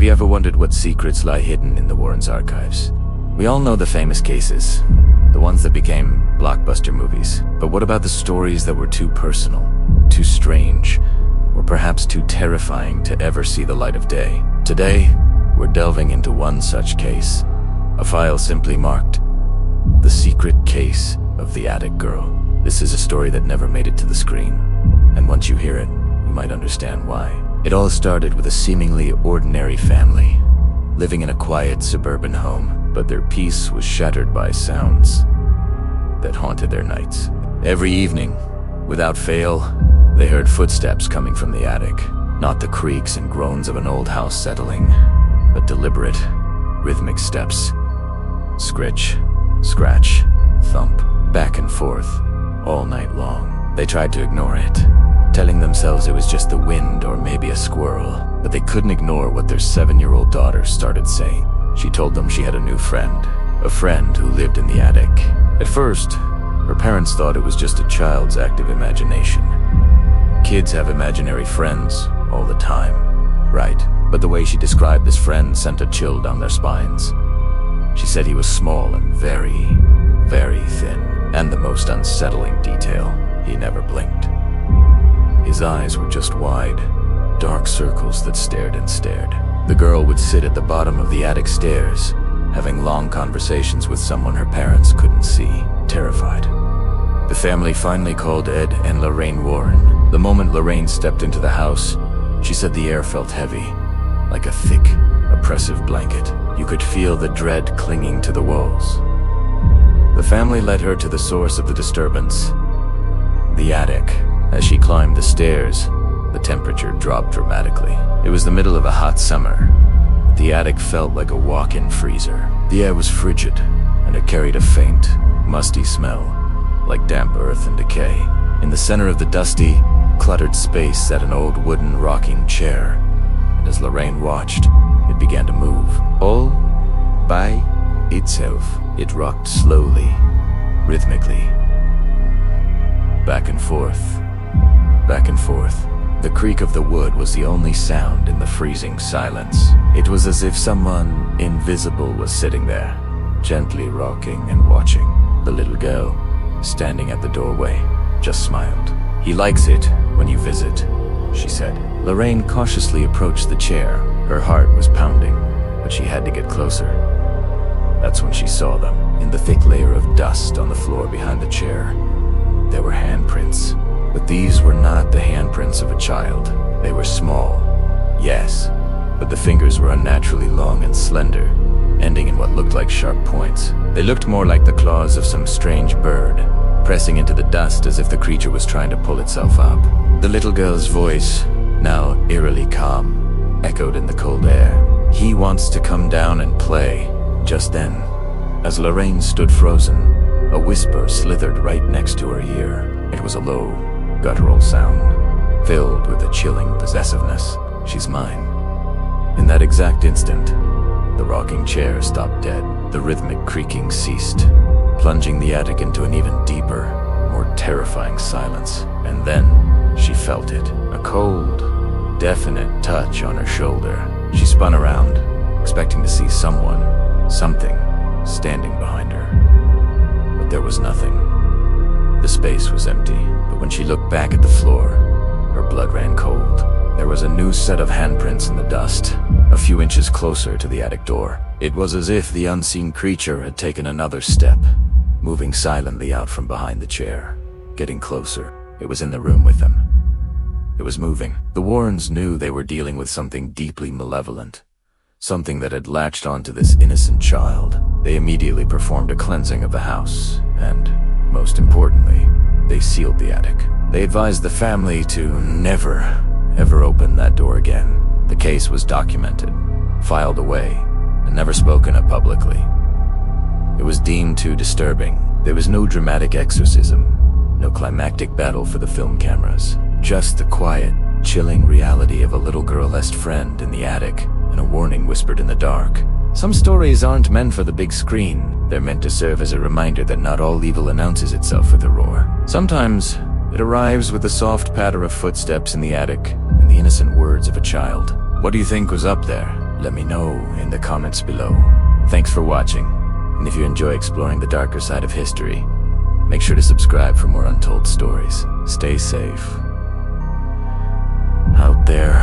Have you ever wondered what secrets lie hidden in the Warrens' archives? We all know the famous cases, the ones that became blockbuster movies. But what about the stories that were too personal, too strange, or perhaps too terrifying to ever see the light of day? Today, we're delving into one such case, a file simply marked, The Secret Case of the Attic Girl. This is a story that never made it to the screen, and once you hear it, you might understand why. It all started with a seemingly ordinary family, living in a quiet suburban home, but their peace was shattered by sounds that haunted their nights. Every evening, without fail, they heard footsteps coming from the attic, not the creaks and groans of an old house settling, but deliberate, rhythmic steps. Scritch, scratch, thump, back and forth, all night long. They tried to ignore it, telling themselves it was just the wind or maybe a squirrel, but they couldn't ignore what their 7-year-old daughter started saying. She told them she had a new friend, a friend who lived in the attic. At first, her parents thought it was just a child's active imagination. Kids have imaginary friends all the time, right? But the way she described this friend sent a chill down their spines. She said he was small and very, very thin, and the most unsettling detail, he never blinked. His eyes were just wide, dark circles that stared and stared. The girl would sit at the bottom of the attic stairs, having long conversations with someone her parents couldn't see, terrified. The family finally called Ed and Lorraine Warren. The moment Lorraine stepped into the house, she said the air felt heavy, like a thick, oppressive blanket. You could feel the dread clinging to the walls. The family led her to the source of the disturbance, the attic. As she climbed the stairs, the temperature dropped dramatically. It was the middle of a hot summer, but the attic felt like a walk-in freezer. The air was frigid, and it carried a faint, musty smell, like damp earth and decay. In the center of the dusty, cluttered space sat an old wooden rocking chair, and as Lorraine watched, it began to move. All by itself. It rocked slowly, rhythmically, back and forth, back and forth. The creak of the wood was the only sound in the freezing silence. It was as if someone invisible was sitting there, gently rocking and watching. The little girl, standing at the doorway, just smiled. "He likes it when you visit," she said. Lorraine cautiously approached the chair. Her heart was pounding, but she had to get closer. That's when she saw them. In the thick layer of dust on the floor behind the chair, there were handprints. But these were not the handprints of a child. They were small, yes, but the fingers were unnaturally long and slender, ending in what looked like sharp points. They looked more like the claws of some strange bird, pressing into the dust as if the creature was trying to pull itself up. The little girl's voice, now eerily calm, echoed in the cold air. "He wants to come down and play." Just then, as Lorraine stood frozen, a whisper slithered right next to her ear. It was a low, guttural sound, filled with a chilling possessiveness. "She's mine." In that exact instant, the rocking chair stopped dead. The rhythmic creaking ceased, plunging the attic into an even deeper, more terrifying silence. And then, she felt it. A cold, definite touch on her shoulder. She spun around, expecting to see someone, something, standing behind her. But there was nothing. The space was empty, but when she looked back at the floor, her blood ran cold. There was a new set of handprints in the dust, a few inches closer to the attic door. It was as if the unseen creature had taken another step, moving silently out from behind the chair, getting closer. It was in the room with them. It was moving. The Warrens knew they were dealing with something deeply malevolent, something that had latched onto this innocent child. They immediately performed a cleansing of the house, and, most importantly, they sealed the attic. They advised the family to never, ever open that door again. The case was documented, filed away, and never spoken of publicly. It was deemed too disturbing. There was no dramatic exorcism, no climactic battle for the film cameras, just the quiet, chilling reality of a little girl-esque friend in the attic and a warning whispered in the dark. Some stories aren't meant for the big screen. They're meant to serve as a reminder that not all evil announces itself with a roar. Sometimes it arrives with the soft patter of footsteps in the attic and the innocent words of a child. "What do you think was up there?" Let me know in the comments below. Thanks for watching, and if you enjoy exploring the darker side of history, make sure to subscribe for more untold stories. Stay safe out there.